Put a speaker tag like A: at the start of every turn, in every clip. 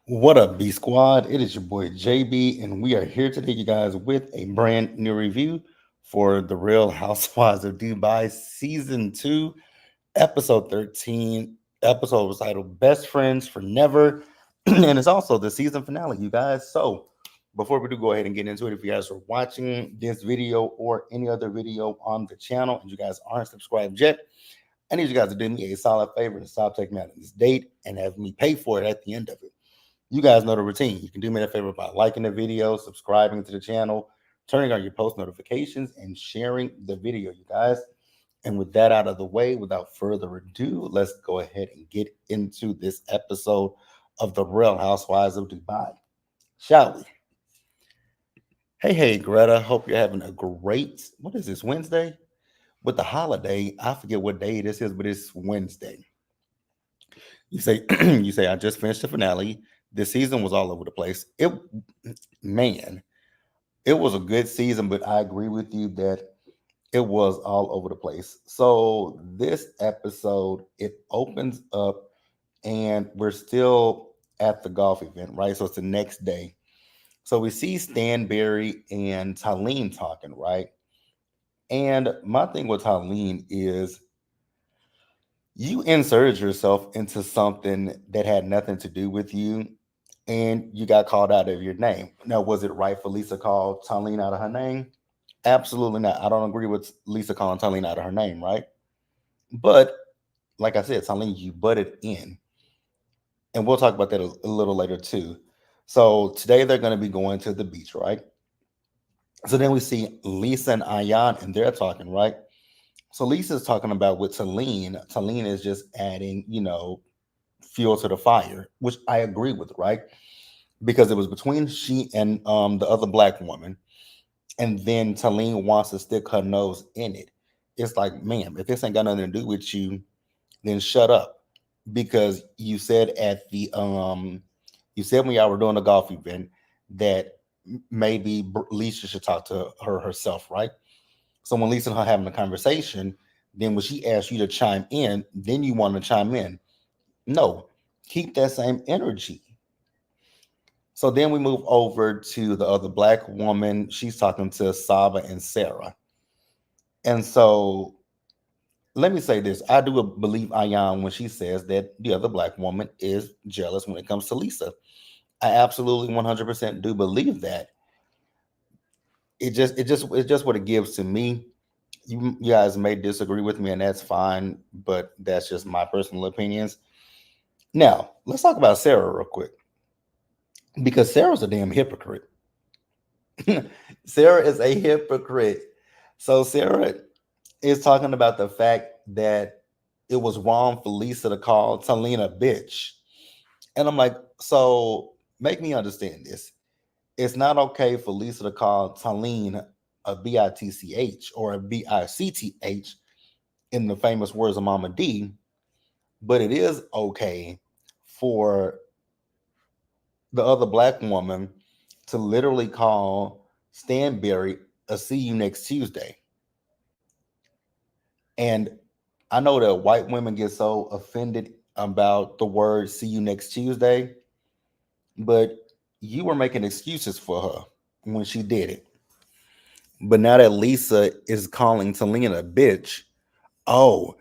A: What up, B Squad? It is your boy JB, and we are here today, you guys, with a brand new review for The Real Housewives of Dubai Season 2, Episode 13. Episode was titled Best Friends for Never, and it's also the season finale, you guys. So, before we do go ahead and get into it, if you guys are watching this video or any other video on the channel and you guys aren't subscribed yet, I need you guys to do me a solid favor and stop taking me out of this date and have me pay for it at the end of it. You guys know the routine. You can do me a favor by liking the video, subscribing to the channel, turning on your post notifications, and sharing the video, you guys. And with that out of the way, without further ado, let's go ahead and get into this episode of The Real Housewives of Dubai, shall we? Hey, Greta. Hope you're having a great, what is this, Wednesday? With the holiday, I forget what day this is, but it's Wednesday. You say, you say, I just finished the finale. This season was all over the place. Man, it was a good season, but I agree with you that it was all over the place. So this episode, it opens up and we're still at the golf event, right? So it's the next day. So we see Stanberry and Tylene talking, right? And my thing with Tylene is you inserted yourself into something that had nothing to do with you and you got called out of your name. Now, was it right for Lisa called Tylene out of her name? Absolutely not. I don't agree with Lisa calling Tylene out of her name, right? But like I said, Tylene, you butted in. And we'll talk about that a little later too. So today they're going to be going to the beach, right? So then we see Lisa and Ayan and they're talking, right? So Lisa's talking about with Tylene. Tylene is just adding, fuel to the fire, which I agree with, right? Because it was between she and the other black woman, and then Tylene wants to stick her nose in it. It's like, ma'am, if this ain't got nothing to do with you, then shut up. Because you said when y'all were doing the golf event that maybe Lisa should talk to her herself, right? So when Lisa and her having a conversation, then when she asks you to chime in, then you want to chime in. No, keep that same energy. So then we move over to the other black woman. She's talking to Saba and Sarah. And so let me say this. I do believe Ayan when she says that the other black woman is jealous when it comes to Lisa. I absolutely 100% do believe that. It's just what it gives to me. You guys may disagree with me, and that's fine, but that's just my personal opinions. Now, let's talk about Sarah real quick because Sarah's a damn hypocrite. Sarah is a hypocrite. So Sarah is talking about the fact that it was wrong for Lisa to call Talina a bitch. And I'm like, so make me understand this. It's not okay for Lisa to call Talene a bitch or a bicth in the famous words of Mama D, but it is okay for the other black woman to literally call Stanberry a see you next Tuesday. And I know that white women get so offended about the word see you next Tuesday, but you were making excuses for her when she did it. But now that Lisa is calling Talina a bitch, oh,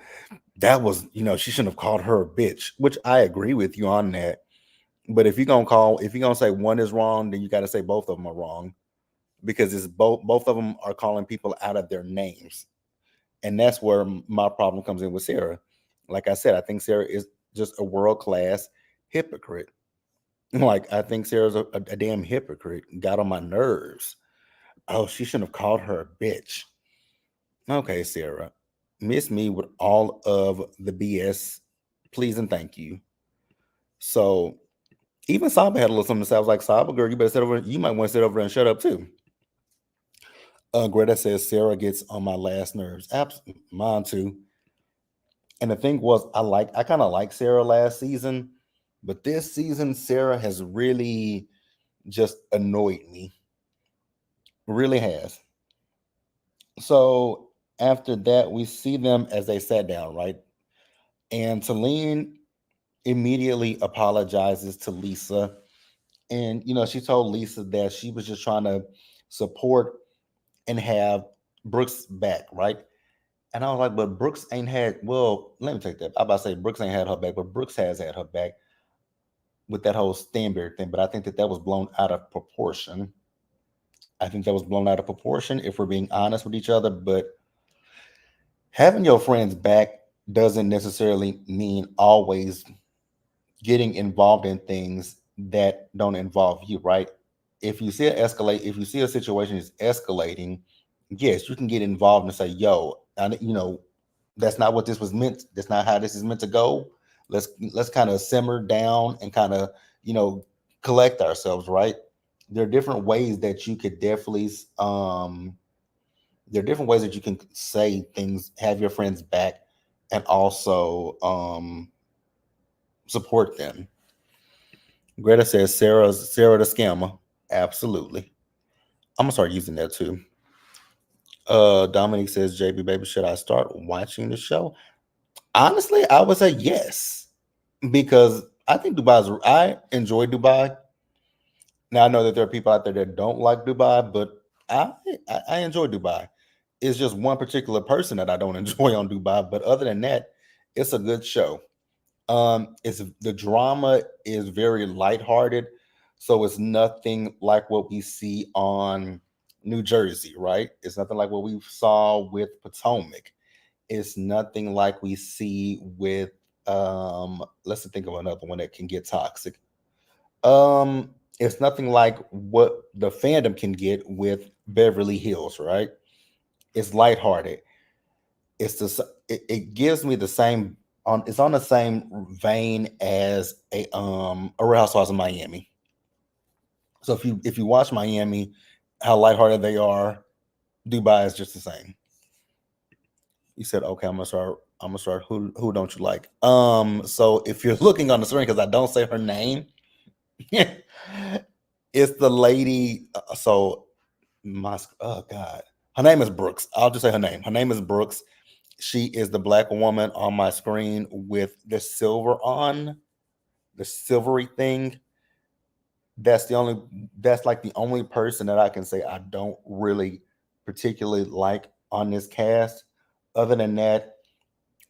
A: that was, she shouldn't have called her a bitch, which I agree with you on that. But if you're gonna say one is wrong, then you got to say both of them are wrong because it's both of them are calling people out of their names. And that's where my problem comes in with Sarah. Like I said, I think Sarah is just a world class hypocrite. Like I think Sarah's a damn hypocrite. Got on my nerves. Oh, she shouldn't have called her a bitch. Okay, Sarah, miss me with all of the BS, please and thank you. So even Saba had a little something to say. I was like, Saba, girl, you better sit over. You might want to sit over and shut up too. Greta says Sarah gets on my last nerves. Mine too. And the thing was, I kind of like Sarah last season, but this season Sarah has really just annoyed me. Really has. So after that, we see them as they sat down, right? And Talene immediately apologizes to Lisa And she told Lisa that she was just trying to support and have Brooks back, right? And I was like, but Brooks ain't had. Well, let me take that. I about to say Brooks ain't had her back, but Brooks has had her back with that whole Stanberry thing. But I think that was blown out of proportion. I think that was blown out of proportion, if we're being honest with each other. But having your friends back doesn't necessarily mean always getting involved in things that don't involve you, right? If you see a situation is escalating, yes, you can get involved and say, "Yo, that's not what this was meant. That's not how this is meant to go. Let's kind of simmer down and kind of you know collect ourselves, right?" There are different ways that you could definitely there are different ways that you can say things, have your friends back, and also support them. Greta says Sarah the scammer. Absolutely. I'm gonna start using that too. Dominic says, JB baby, should I start watching the show? Honestly, I would say yes. Because I enjoy Dubai. Now I know that there are people out there that don't like Dubai, but I I enjoy Dubai. It's just one particular person that I don't enjoy on Dubai, but other than that, it's a good show. It's the drama is very lighthearted, so it's nothing like what we see on New Jersey, right? It's nothing like what we saw with Potomac. It's nothing like we see with let's think of another one that can get toxic. It's nothing like what the fandom can get with Beverly Hills, right? It's lighthearted. It gives me the same on it's on the same vein as a Real Housewives of Miami. So if you watch Miami, how lighthearted they are, Dubai is just the same. You said, okay, I'm gonna start. I'm gonna start. Who don't you like? So if you're looking on the screen, because I don't say her name, it's the lady. So my oh god, her name is Brooks. I'll just say her name. Her name is Brooks. She is the black woman on my screen with the silver on, the silvery thing. That's the only. That's like the only person that I can say I don't really particularly like on this cast. Other than that,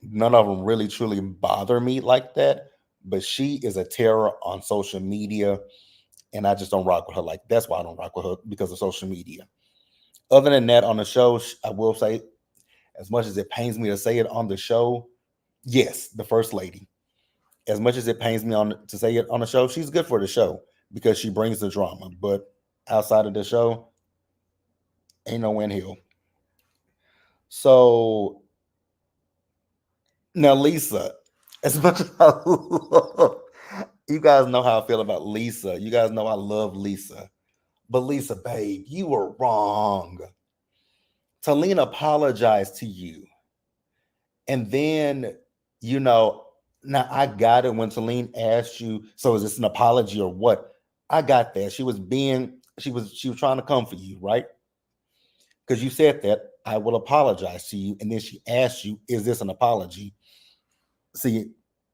A: none of them really truly bother me like that. But she is a terror on social media, and I just don't rock with her. Like that's why I don't rock with her because of social media. Other than that, on the show, I will say, as much as it pains me to say it on the show, yes, the first lady. As much as it pains me on to say it on the show, she's good for the show because she brings the drama. But outside of the show, ain't no win hill. So now Lisa, as much as I love, you guys know how I feel about Lisa. You guys know I love Lisa. But Lisa, babe, you were wrong. Talina apologized to you. And then, you know, now I got it when Talene asked you, so is this an apology or what? I got that. She was trying to come for you, right? Because you said that I will apologize to you. And then she asked you, is this an apology? See,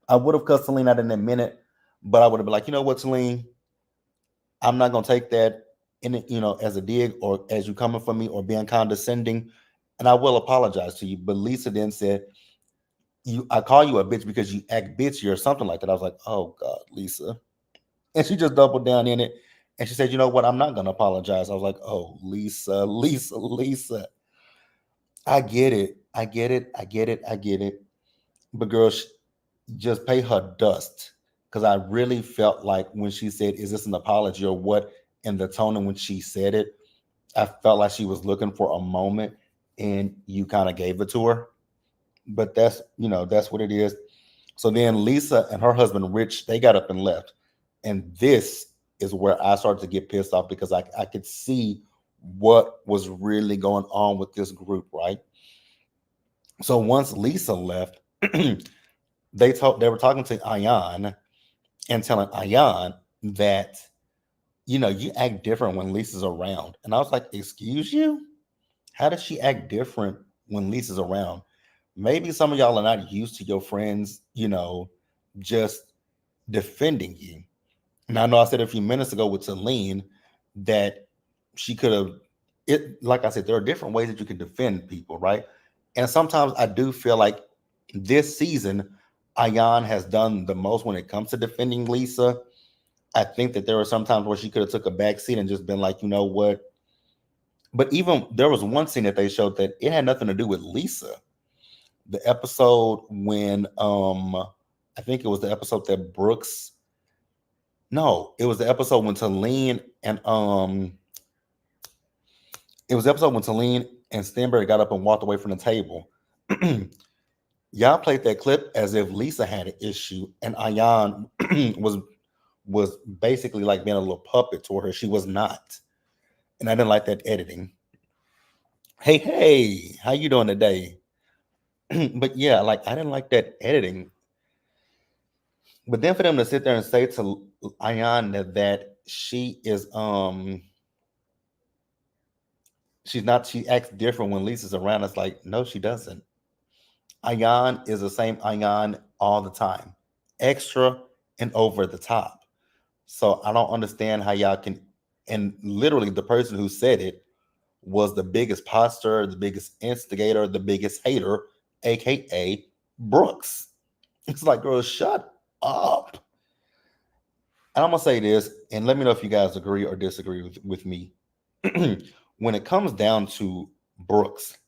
A: I would have cussed Celine out in a minute, but I would have been like, you know what, Celine, I'm not gonna take that in it, as a dig or as you coming for me or being condescending, and I will apologize to you. But Lisa then said, I call you a bitch because you act bitchy or something like that. I was like, oh God, Lisa. And she just doubled down in it. And she said, you know what? I'm not gonna apologize. I was like, oh, Lisa, Lisa, Lisa. I get it. I get it. I get it. I get it. But girl, just pay her dust. Because I really felt like when she said, is this an apology or what? In the tone in which she said it, I felt like she was looking for a moment and you kind of gave it to her. But that's what it is. So then Lisa and her husband Rich, they got up and left. And this is where I started to get pissed off because I could see what was really going on with this group, right? So once Lisa left, they were talking to Ayan and telling Ayan that you act different when Lisa's around. And I was like, excuse you? How does she act different when Lisa's around? Maybe some of y'all are not used to your friends, just defending you. And I know I said a few minutes ago with Celine that she could have it. Like I said, there are different ways that you can defend people, right? And sometimes I do feel like this season, Ayan has done the most when it comes to defending Lisa. I think that there were some times where she could have took a back seat and just been like, you know what? But even there was one scene that they showed that it had nothing to do with Lisa. The episode when I think it was the episode that Brooks no, it was the episode when Talene and it was the episode when Talene and Stenberg got up and walked away from the table. Y'all played that clip as if Lisa had an issue and Ayan was basically like being a little puppet toward her. She was not. And I didn't like that editing. Hey, hey, how you doing today? But yeah, like I didn't like that editing. But then for them to sit there and say to Ayan that she acts different when Lisa's around. It's like, no, she doesn't. Ayan is the same Ayan all the time, extra and over the top. So I don't understand how y'all can. And literally, the person who said it was the biggest poster, the biggest instigator, the biggest hater, aka Brooks. It's like, girl, shut up. And I'm gonna say this, and let me know if you guys agree or disagree with me. When it comes down to Brooks,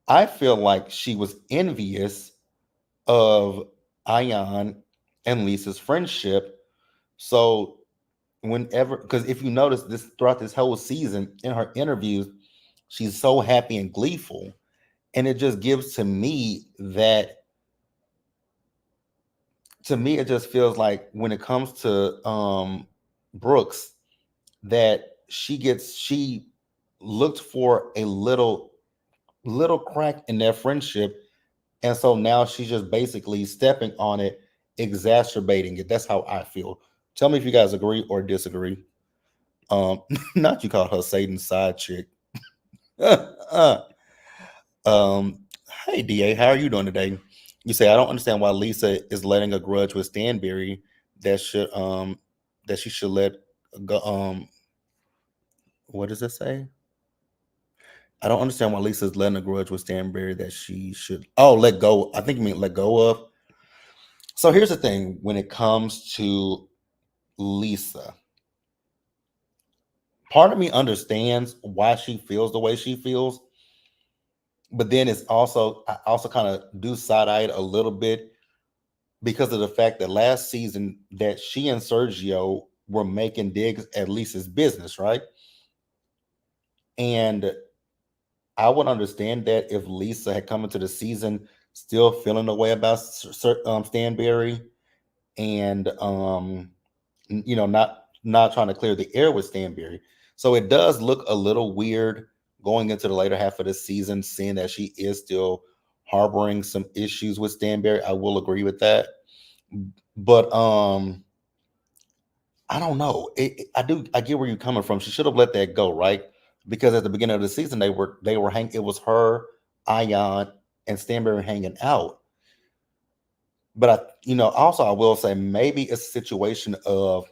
A: I feel like she was envious of Ayan and Lisa's friendship. So whenever, because if you notice this throughout this whole season in her interviews, she's so happy and gleeful. And it just gives to me, it just feels like when it comes to Brooks, that she looked for a little crack in their friendship, and so now she's just basically stepping on it, exacerbating it. That's how I feel. Tell me if you guys agree or disagree. Um, Not you call her Satan's side chick. um, hey Da, how are you doing today? You say I don't understand why Lisa is letting a grudge with Stanberry that should that she should let go. What does it say? I don't understand why Lisa's letting a grudge with Stanberry that she should let go. I think you mean let go of. So here's the thing: when it comes to Lisa, part of me understands why she feels the way she feels, but then it's also I also kind of do side eye it a little bit because of the fact that last season that she and Sergio were making digs at Lisa's business, right? And I would understand that if Lisa had come into the season still feeling the way about Stanberry and not trying to clear the air with Stanberry. So it does look a little weird going into the later half of the season, seeing that she is still harboring some issues with Stanberry. I will agree with that. But I don't know. I get where you're coming from. She should have let that go, right? Because at the beginning of the season, they were hang. It was her, Ion, and Stanberry hanging out. But also I will say maybe it's a situation of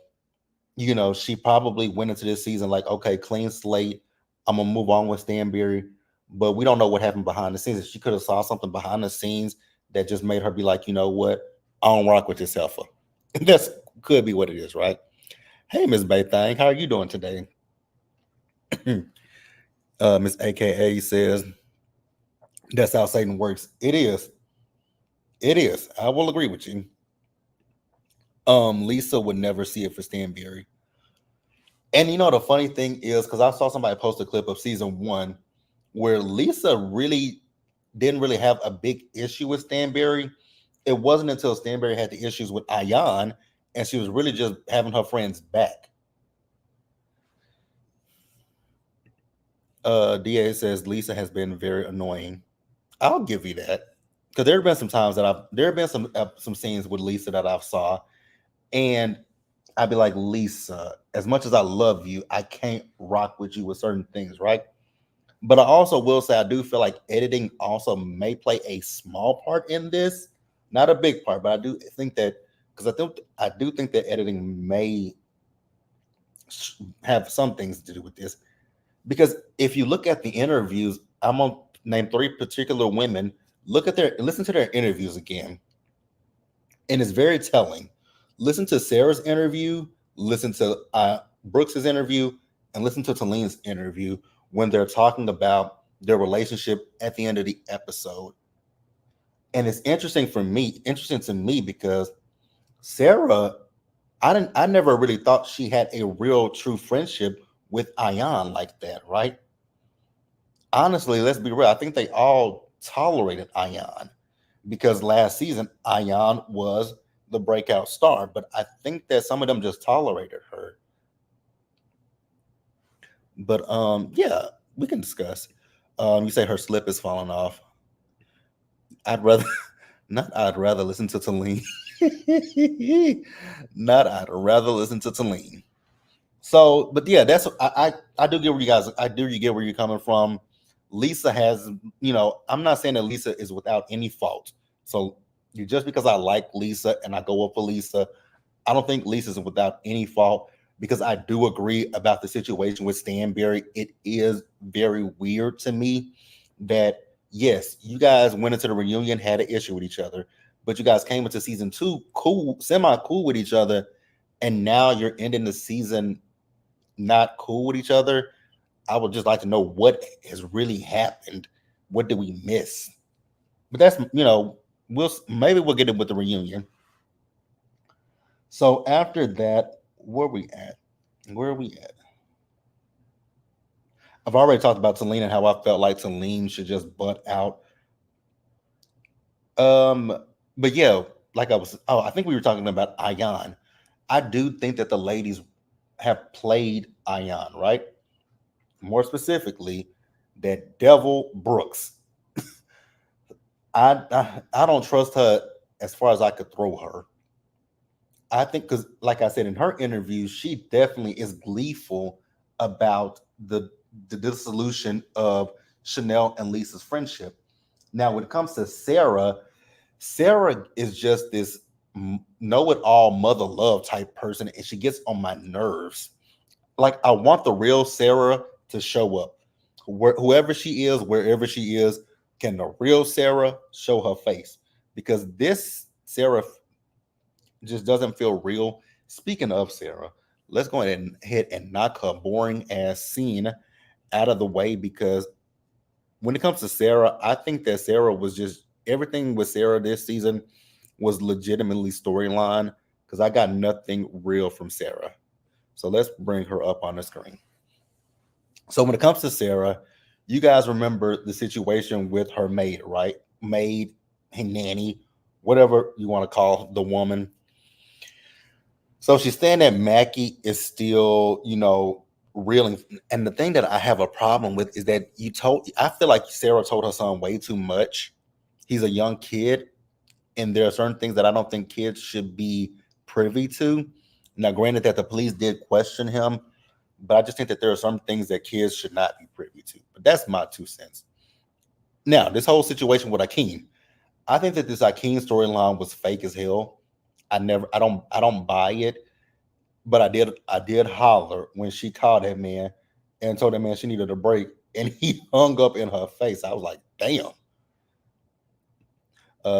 A: she probably went into this season like, okay, clean slate. I'm gonna move on with Stanberry, but we don't know what happened behind the scenes. She could have saw something behind the scenes that just made her be like, you know what, I don't rock with this heifer. That's could be what it is, right? Hey, Miss Bay Thing, how are you doing today? Miss AKA says that's how Satan works. It is. It is. I will agree with you. Lisa would never see it for Stanberry. And the funny thing is, because I saw somebody post a clip of season one where Lisa really didn't really have a big issue with Stanberry. It wasn't until Stanberry had the issues with Ayan, and she was really just having her friends back. Da says Lisa has been very annoying. I'll give you that, because there have been some times that there have been some scenes with Lisa that I've saw, and I'd be like, Lisa, as much as I love you, I can't rock with you with certain things, right? But I also will say I do feel like editing also may play a small part in this, not a big part, but I do think that because I do think that editing may have some things to do with this. Because if you look at the interviews, I'm gonna name three particular women. Listen to their interviews again, and it's very telling. Listen to Sarah's interview, listen to Brooks's interview, and listen to Talene's interview when they're talking about their relationship at the end of the episode. And it's interesting to me because Sarah, I never really thought she had a real true friendship with Ayan like that, right? Honestly, let's be real. I think they all tolerated Ayan because last season Ayan was the breakout star, but I think that some of them just tolerated her. But yeah, we can discuss. You say her slip is falling off. I'd rather not. I'd rather listen to Talene. Not. I'd rather listen to Talene. So, but yeah, I do get where you guys. I do you get where you're coming from. Lisa has, I'm not saying that Lisa is without any fault. So, just because I like Lisa and I go up for Lisa, I don't think Lisa's without any fault because I do agree about the situation with Stanberry. It is very weird to me that yes, you guys went into the reunion, had an issue with each other, but you guys came into season two cool, semi cool with each other, and now you're ending the season not cool with each other. I would just like to know what has really happened. What did we miss? But that's we'll get it with the reunion. So after that, where we at? Where are we at? I've already talked about Talene and how I felt like Talene should just butt out. Um, but yeah, I think we were talking about Ayan. I do think that the ladies have played Ayan, right? More specifically, that Devil Brooks. I don't trust her as far as I could throw her. I think because, like I said in her interview, she definitely is gleeful about the dissolution of Chanel and Lisa's friendship. Now, when it comes to Sarah, Sarah is just this know-it-all mother love type person, and she gets on my nerves. Like I want the real Sarah to show up. Whoever she is, wherever she is, can the real Sarah show her face? Because this Sarah just doesn't feel real. Speaking of Sarah, let's go ahead and knock her boring ass scene out of the way because when it comes to Sarah, I think that Sarah was just everything with Sarah this season was legitimately storyline because I got nothing real from Sarah. So let's bring her up on the screen. So when it comes to Sarah, you guys remember the situation with her maid, right? Maid, nanny, whatever you want to call the woman. So she's saying that Mackie is still, reeling. And the thing that I have a problem with is that I feel like Sarah told her son way too much. He's a young kid, and there are certain things that I don't think kids should be privy to. Now, granted that the police did question him, but I just think that there are some things that kids should not be privy to. But that's my 2 cents. Now, this whole situation with Akeem, I think that this Akeem storyline was fake as hell. I don't buy it. But I did holler when she called that man and told that man she needed a break, and he hung up in her face. I was like, damn.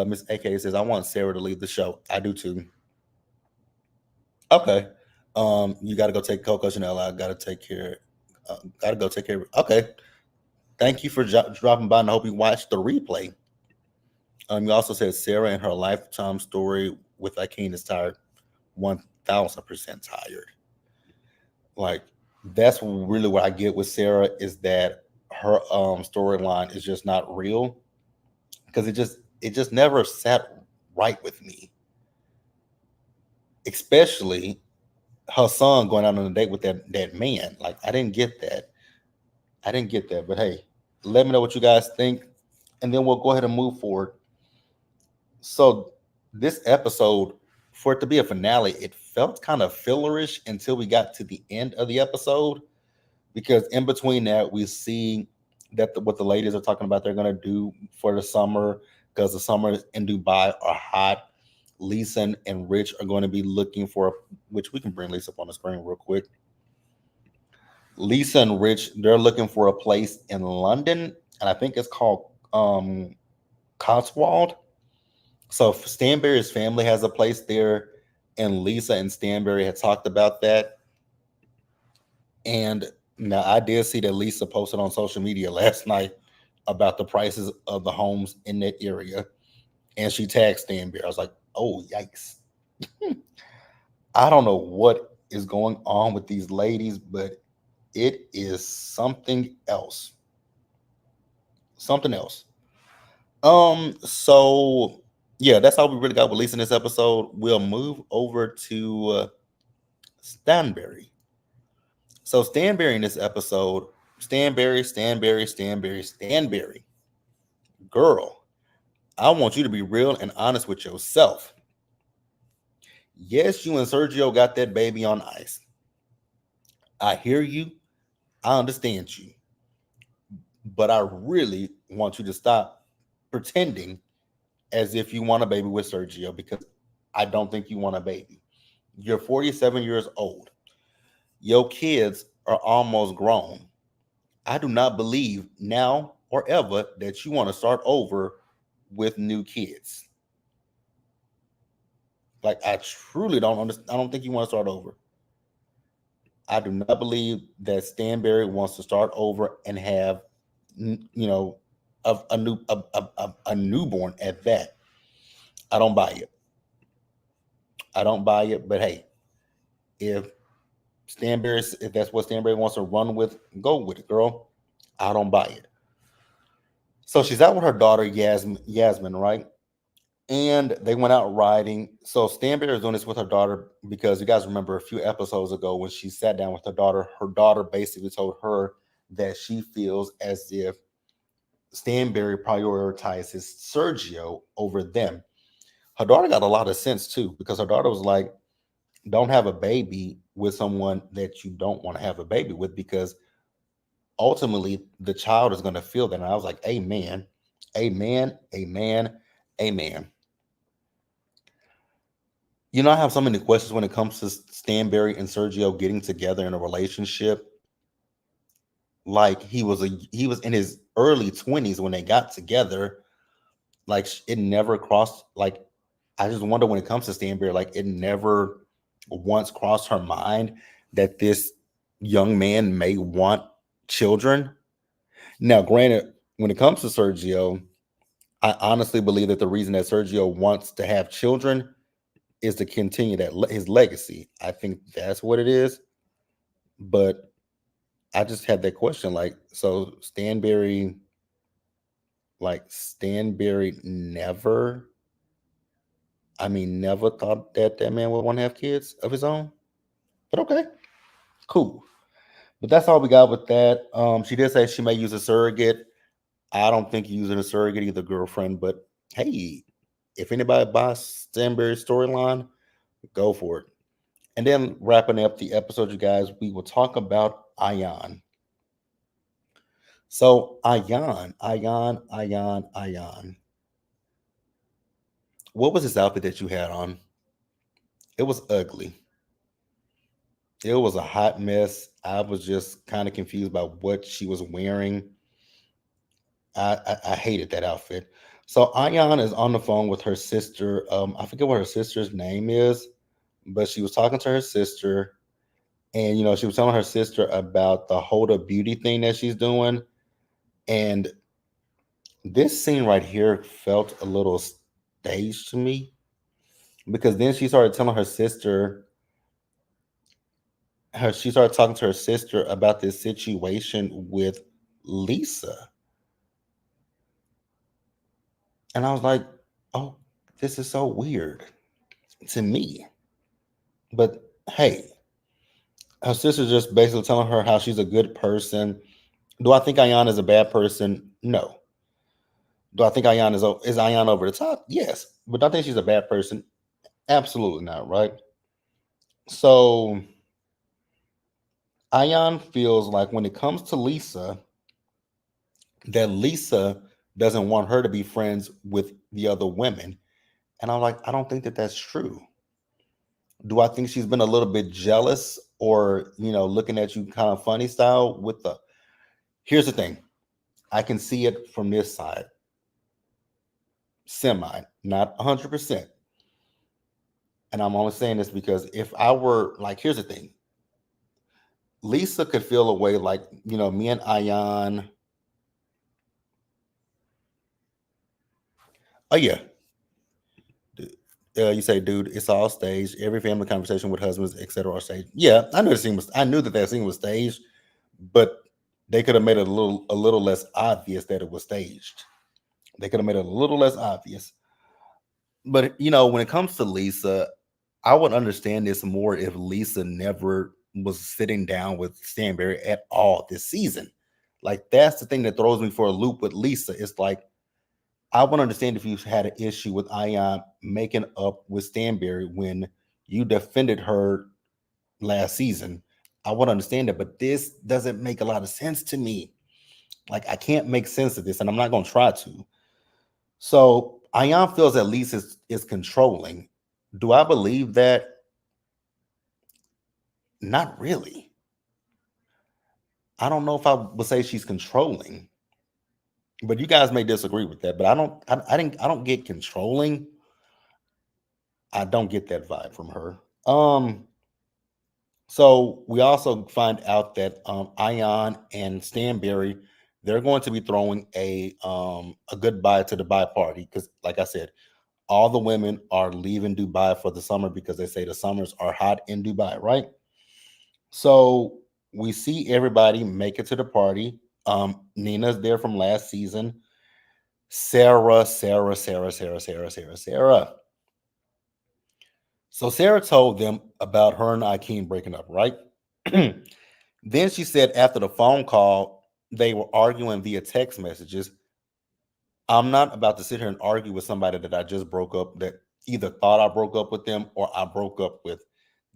A: Miss AK says, I want Sarah to leave the show. I do too. Okay. You got to go take Coco Chanel. I got to take care. Got to go take care. Okay. Thank you for dropping by, and I hope you watched the replay. You also said Sarah and her lifetime story with Akeem is tired, 1000% tired. Like that's really what I get with Sarah is that her storyline is just not real because it just never sat right with me. Especially her son going out on a date with that man. Like I didn't get that. I didn't get that. But hey, let me know what you guys think, and then we'll go ahead and move forward. So this episode, for it to be a finale, it felt kind of fillerish until we got to the end of the episode because in between that we see that what the ladies are talking about they're going to do for the summer because the summers in Dubai are hot. Lisa and Rich are going to be looking for, which we can bring Lisa up on the screen real quick. Lisa and Rich, they're looking for a place in London, and I think it's called Cotswold. So Stanberry's family has a place there, and Lisa and Stanberry had talked about that. And now I did see that Lisa posted on social media last night about the prices of the homes in that area, and she tagged Stanberry. I was like, oh yikes! I don't know what is going on with these ladies, but it is something else. Something else. So yeah, that's all we really got with Lisa in this episode. We'll move over to Stanberry. So Stanberry in this episode, Stanberry. Girl, I want you to be real and honest with yourself. Yes, you and Sergio got that baby on ice. I hear you. I understand you. But I really want you to stop pretending as if you want a baby with Sergio, because I don't think you want a baby. You're 47 years old. Your kids are almost grown. I do not believe now or ever that you want to start over with new kids. Like, I truly don't understand. I don't think you want to start over. I do not believe that Stanberry wants to start over and have, you know, a newborn at that. I don't buy it. I don't buy it. But hey, if if that's what Stanberry wants to run with, go with it, girl. I don't buy it. So she's out with her daughter Yasmin, right? And they went out riding. So Stanberry is doing this with her daughter because you guys remember a few episodes ago when she sat down with her daughter. Her daughter basically told her that she feels as if Stanberry prioritizes Sergio over them. Her daughter got a lot of sense too, because her daughter was like, don't have a baby with someone that you don't want to have a baby with, because ultimately the child is going to feel that. And I was like, amen, amen, amen, amen. You know, I have so many questions when it comes to Stanberry and Sergio getting together in a relationship. Like, he was in his early 20s when they got together. Like, it never crossed, like, I just wonder when it comes to Stanberry, like, it never once crossed her mind that this young man may want children. Now, granted, when it comes to Sergio, I honestly believe that the reason that Sergio wants to have children is to continue his legacy. I think that's what it is. But I just had that question, like, so Stanberry never, I mean, never thought that that man would want to have kids of his own. But okay, cool. But that's all we got with that. She did say she may use a surrogate. I don't think using a surrogate either, girlfriend. But hey, if anybody buys Stanberry's storyline, go for it. And then wrapping up the episode, you guys, we will talk about Ayan. So Ayan. What was this outfit that you had on? It was ugly. It was a hot mess. I was just kind of confused by what she was wearing. I hated that outfit. So Ayan is on the phone with her sister. I forget what her sister's name is, but she was talking to her sister, and she was telling her sister about the Hoda beauty thing that she's doing. And this scene right here felt a little staged to me, because then she started telling her sister, she started talking to her sister about this situation with Lisa. And I was like, oh, this is so weird to me. But hey, her sister just basically telling her how she's a good person. Do I think Ayan is a bad person? No. Do I think Ayan is Ayan over the top? Yes. But do I think she's a bad person? Absolutely not, right? So Ayan feels like when it comes to Lisa, that Lisa doesn't want her to be friends with the other women. And I'm like, I don't think that that's true. Do I think she's been a little bit jealous or, looking at you kind of funny style with the. Here's the thing. I can see it from this side, semi, not 100%. And I'm only saying this because if I were like, here's the thing. Lisa could feel a way like, me and Ayan. Oh, yeah. You say, dude, it's all staged. Every family conversation with husbands, etc., are staged. Yeah, I knew the scene was. I knew that scene was staged, but they could have made it a little less obvious that it was staged. They could have made it a little less obvious. But when it comes to Lisa, I would understand this more if Lisa never was sitting down with Stanberry at all this season. Like that's the thing that throws me for a loop with Lisa. It's like I would understand if you had an issue with Ion making up with Stanberry when you defended her last season. I would understand that, but this doesn't make a lot of sense to me. Like I can't make sense of this, and I'm not going to try to. So Ion feels at least is controlling. Do I believe that? Not really. I don't know if I would say she's controlling, but you guys may disagree with that. But I don't. I don't get controlling. I don't get that vibe from her. So we also find out that Ion and Stanberry they're going to be throwing a goodbye to Dubai party because, like I said, all the women are leaving Dubai for the summer because they say the summers are hot in Dubai, right? So we see everybody make it to the party. Nina's there from last season. Sarah. So Sarah told them about her and Akeem breaking up, right? Then she said after the phone call, they were arguing via text messages. I'm not about to sit here and argue with somebody that I just broke up, that either thought I broke up with them or I broke up with.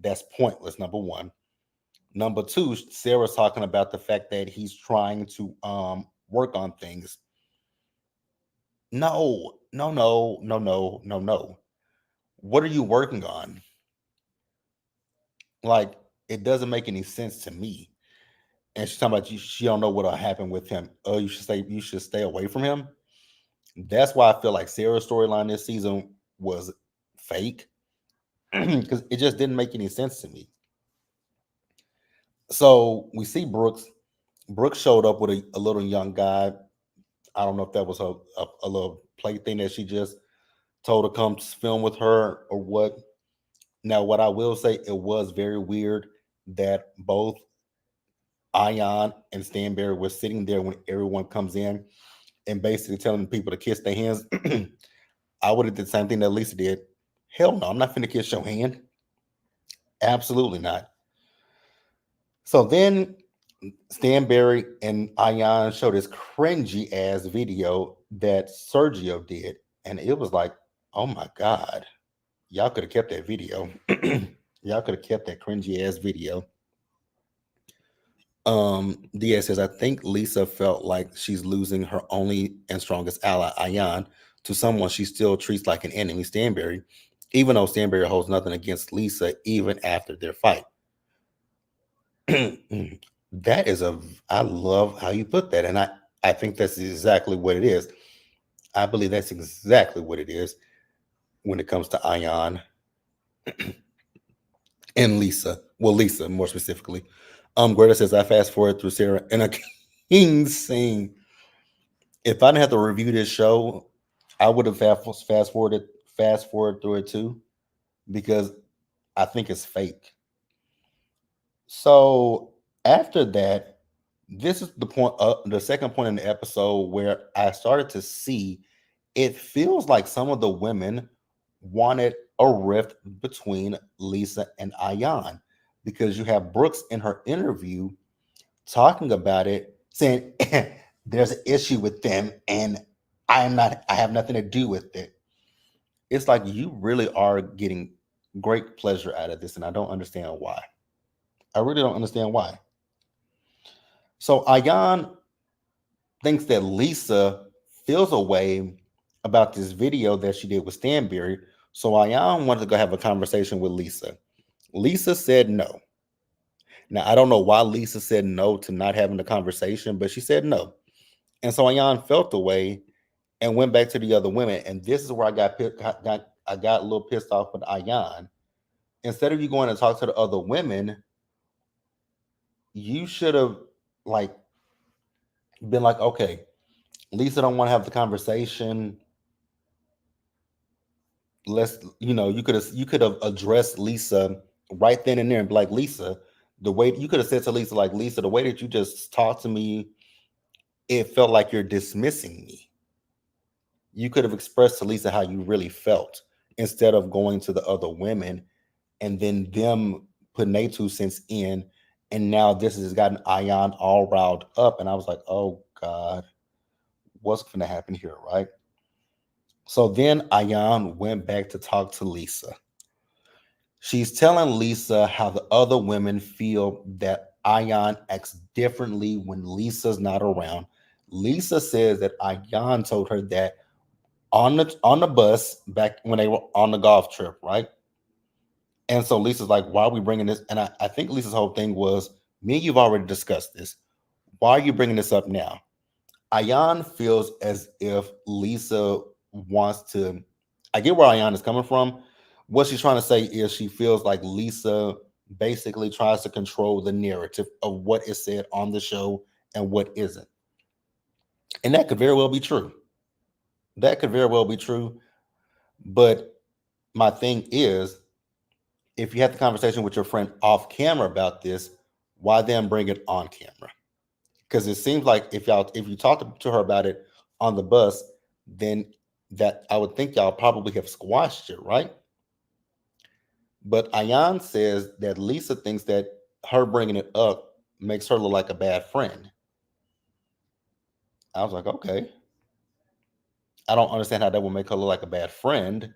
A: That's pointless, number one. Number two, Sarah's talking about the fact that he's trying to work on things. No, no, no, no, no, no, no. What are you working on? Like, it doesn't make any sense to me. And she's talking about she don't know what'll happen with him. Oh, you should stay away from him. That's why I feel like Sarah's storyline this season was fake because it just didn't make any sense to me. So we see Brooks. Brooks showed up with a little young guy. I don't know if that was a little play thing that she just told to come film with her or what. Now, what I will say, it was very weird that both Ion and Stanberry were sitting there when everyone comes in and basically telling people to kiss their hands. I would have did the same thing that Lisa did. Hell no, I'm not finna kiss your hand. Absolutely not. So then Stanberry and Ion showed this cringy ass video that Sergio did. And it was like, oh my God, y'all could have kept that video. Y'all could have kept that cringy ass video. Diaz says, I think Lisa felt like she's losing her only and strongest ally, Ayan, to someone she still treats like an enemy, Stanberry, even though Stanberry holds nothing against Lisa even after their fight. That is I love how you put that. And I think that's exactly what it is. I believe that's exactly what it is when it comes to Ayan and Lisa. Well, Lisa more specifically. Greta says, I fast forward through Sarah and a king scene. If I didn't have to review this show, I would have fast forward through it too, because I think it's fake. So after that, this is the second point in the episode where I started to see it feels like some of the women wanted a rift between Lisa and Ayan, because you have Brooks in her interview talking about it, saying there's an issue with them and I have nothing to do with it. It's like you really are getting great pleasure out of this, and I don't understand why. I really don't understand why. So Ayan thinks that Lisa feels a way about this video that she did with Stanberry. So Ayan wanted to go have a conversation with Lisa. Lisa said no. Now I don't know why Lisa said no to not having the conversation, but she said no. And so Ayan felt away and went back to the other women. And this is where I got a little pissed off with Ayan. Instead of you going to talk to the other women, you should have like been like, okay, Lisa don't want to have the conversation. Let's, you could have addressed Lisa right then and there and be like, Lisa, the way you could have said to Lisa, like, Lisa, the way that you just talked to me, it felt like you're dismissing me. You could have expressed to Lisa how you really felt instead of going to the other women and then them putting their 2 cents in. And now this has gotten Ion all riled up. And I was like, oh God, what's going to happen here, right? So then Ion went back to talk to Lisa. She's telling Lisa how the other women feel that Ion acts differently when Lisa's not around. Lisa says that Ion told her that on the bus back when they were on the golf trip, right? And so Lisa's like, why are we bringing this? And I think Lisa's whole thing was, me and you've already discussed this. Why are you bringing this up now? Ayan feels as if Lisa wants to. I get where Ayan is coming from. What she's trying to say is she feels like Lisa basically tries to control the narrative of what is said on the show and what isn't. And that could very well be true. That could very well be true. But my thing is, if you had the conversation with your friend off camera about this, why then bring it on camera? Because it seems like if you talked to her about it on the bus, then that I would think y'all probably have squashed it, right? But Ayan says that Lisa thinks that her bringing it up makes her look like a bad friend. I was like, okay, I don't understand how that would make her look like a bad friend.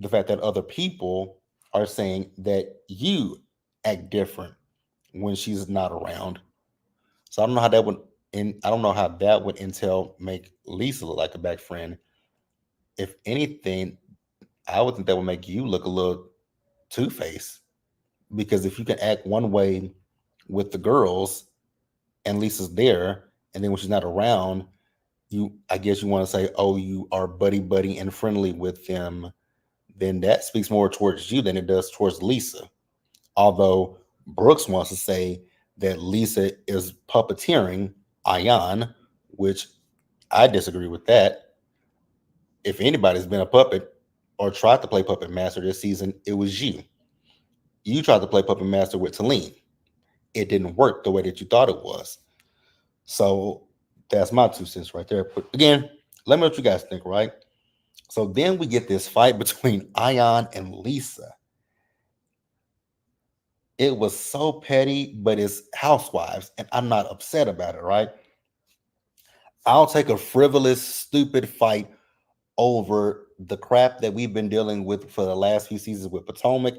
A: The fact that other people are saying that you act different when she's not around. So I don't know how that would and I don't know how that would entail make Lisa look like a bad friend. If anything, I would think that would make you look a little two-faced. Because if you can act one way with the girls and Lisa's there, and then when she's not around, I guess you want to say, oh, you are buddy buddy and friendly with them, then that speaks more towards you than it does towards Lisa. Although Brooks wants to say that Lisa is puppeteering Ayan, which I disagree with that. If anybody's been a puppet or tried to play puppet master this season, it was you. You tried to play puppet master with Talene. It didn't work the way that you thought it was. So that's my 2 cents right there. But again, let me know what you guys think, right? So then we get this fight between Ion and Lisa. It was so petty, but it's Housewives, and I'm not upset about it, right? I'll take a frivolous, stupid fight over the crap that we've been dealing with for the last few seasons with Potomac,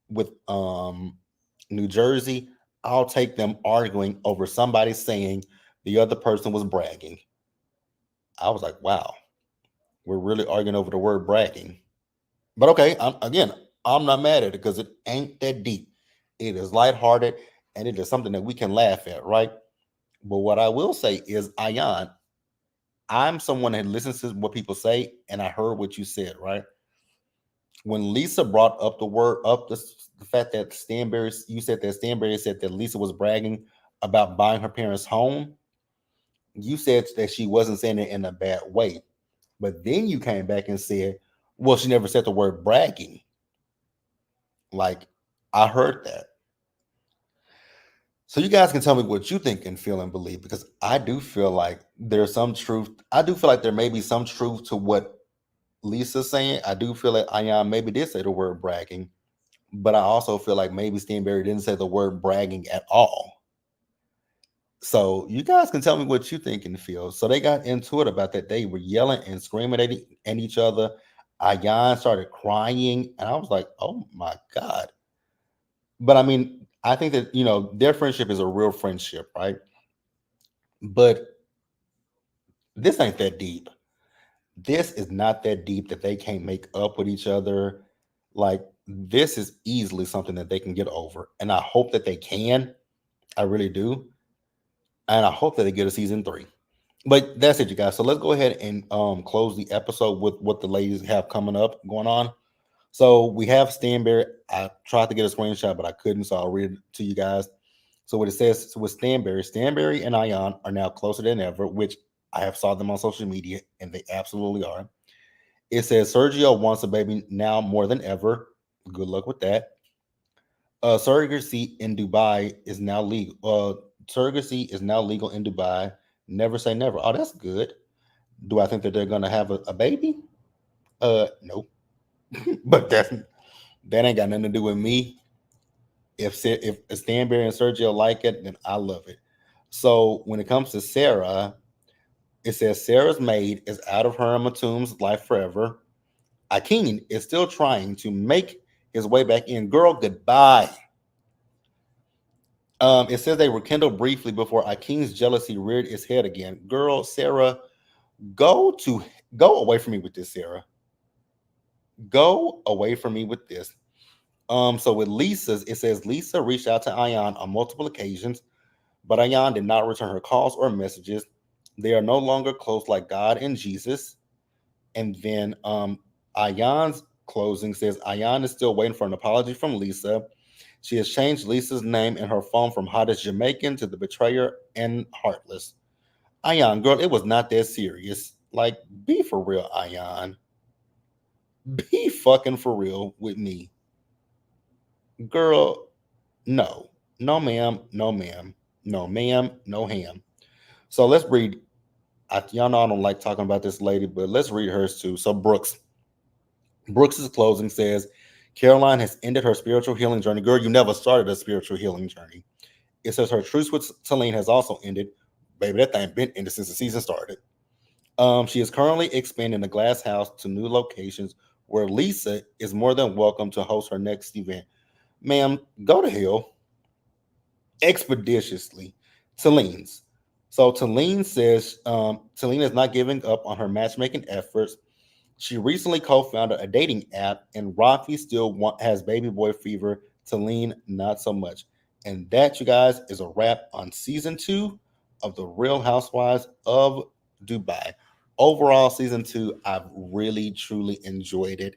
A: with New Jersey. I'll take them arguing over somebody saying the other person was bragging. I was like, wow, we're really arguing over the word bragging. But okay, I'm not mad at it because it ain't that deep. It is lighthearted and it is something that we can laugh at, right? But what I will say is, Ayan, I'm someone that listens to what people say, and I heard what you said, right? When Lisa brought up the fact that Stanberry, you said that Stanberry said that Lisa was bragging about buying her parents' home. You said that she wasn't saying it in a bad way, but then you came back and said, "Well, she never said the word bragging." Like, I heard that. So you guys can tell me what you think and feel and believe, because I do feel like there's some truth. I do feel like there may be some truth to what Lisa's saying. I do feel like Ayan maybe did say the word bragging, but I also feel like maybe Steenberry didn't say the word bragging at all. So you guys can tell me what you think and feel. So they got into it about that. They were yelling and screaming at each other. Ayan started crying, and I was like, "Oh my god!" But I mean, I think that their friendship is a real friendship, right? But this ain't that deep. This is not that deep that they can't make up with each other. Like, this is easily something that they can get over. And I hope that they can. I really do. And I hope that they get a season three. But that's it, you guys. So let's go ahead and close the episode with what the ladies have coming up going on. So we have Stanberry. I tried to get a screenshot, but I couldn't, so I'll read it to you guys. So what it says, so with Stanberry and Ion are now closer than ever, which I have saw them on social media, and they absolutely are. It says Sergio wants a baby now more than ever. Good luck with that. Surrogacy in Dubai is now legal. Surrogacy is now legal in Dubai. Never say never. Oh, that's good. Do I think that they're gonna have a baby? No. But that ain't got nothing to do with me. If Stanberry and Sergio like it, then I love it. So when it comes to Sarah, it says Sarah's maid is out of her and Matum's life forever. Akin is still trying to make his way back in. Girl, goodbye. It says they rekindled briefly before Akin's jealousy reared its head again. Girl, Sarah, go to go away from me with this, Sarah. Go away from me with this. So with Lisa's, it says Lisa reached out to Ayan on multiple occasions, but Ayan did not return her calls or messages. They are no longer close like God and Jesus. And then Ayan's closing says Ayan is still waiting for an apology from Lisa. She has changed Lisa's name in her phone from hottest Jamaican to the betrayer and heartless. Ayan, girl, it was not that serious. Like, be for real, Ayan. Be fucking for real with me. Girl, no. No, ma'am. No, ma'am. No, ma'am. No, ham. So let's read. Y'all know I don't like talking about this lady, but let's read hers too. So Brooks's closing says, Caroline has ended her spiritual healing journey. Girl, you never started a spiritual healing journey. It says her truce with Celine has also ended. Baby, that thing been ended since the season started. She is currently expanding the glass house to new locations where Lisa is more than welcome to host her next event. Ma'am, go to hell expeditiously. Talene's. So Talene says Talene is not giving up on her matchmaking efforts. She recently co-founded a dating app, and Rafi still has baby boy fever. Talene, not so much. And that, you guys, is a wrap on season 2 of the Real Housewives of Dubai. Overall, season 2, I've really truly enjoyed it.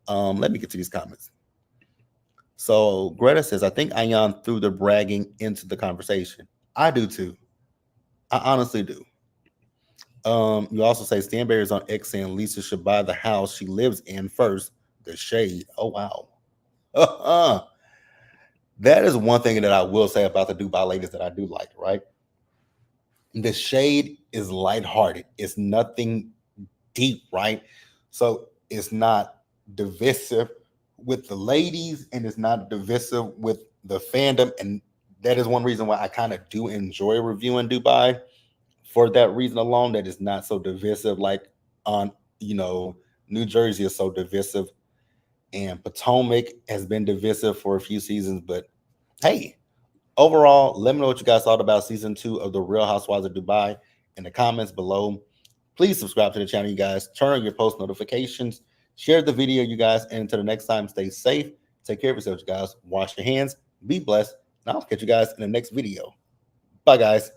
A: Let me get to these comments. So Greta says, I think Ayan threw the bragging into the conversation. I do too. I honestly do. You also say Stanberry is on X saying Lisa should buy the house she lives in first. The shade. Oh wow. That is one thing that I will say about the Dubai ladies that I do like, right? The shade is lighthearted. It's nothing deep, right? So it's not divisive with the ladies and it's not divisive with the fandom. And that is one reason why I kind of do enjoy reviewing Dubai for that reason alone, that is not so divisive like on, New Jersey is so divisive and Potomac has been divisive for a few seasons. But hey, overall, let me know what you guys thought about season 2 of The Real Housewives of Dubai in the comments below. Please subscribe to the channel, you guys. Turn on your post notifications. Share the video, you guys. And until the next time, stay safe. Take care of yourselves, you guys. Wash your hands. Be blessed. And I'll catch you guys in the next video. Bye, guys.